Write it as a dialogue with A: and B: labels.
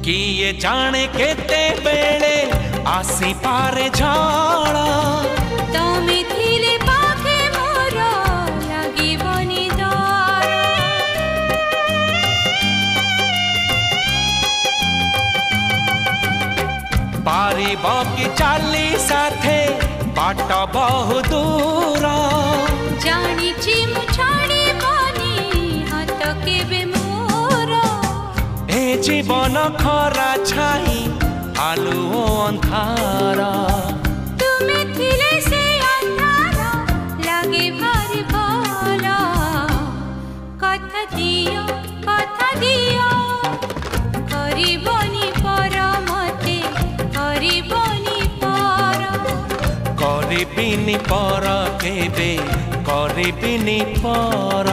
A: किए जाने केते बेले आसी पारे झाड़ा
B: तमे थिले पाखे मोर लागिबनी डर
A: पारिब कि चाली साथे बाट बहु दूर
B: जानिछि मु छाड़िबनी हाथ केबे मोर
A: ए जीवन खरा छाई आलु अंधार
B: तुमे थिले से अंधार लागे भारी भल कथा दियो करिबनी पर मते करिबनी पर
A: करिबिनी पर केबे करिबिनी पर।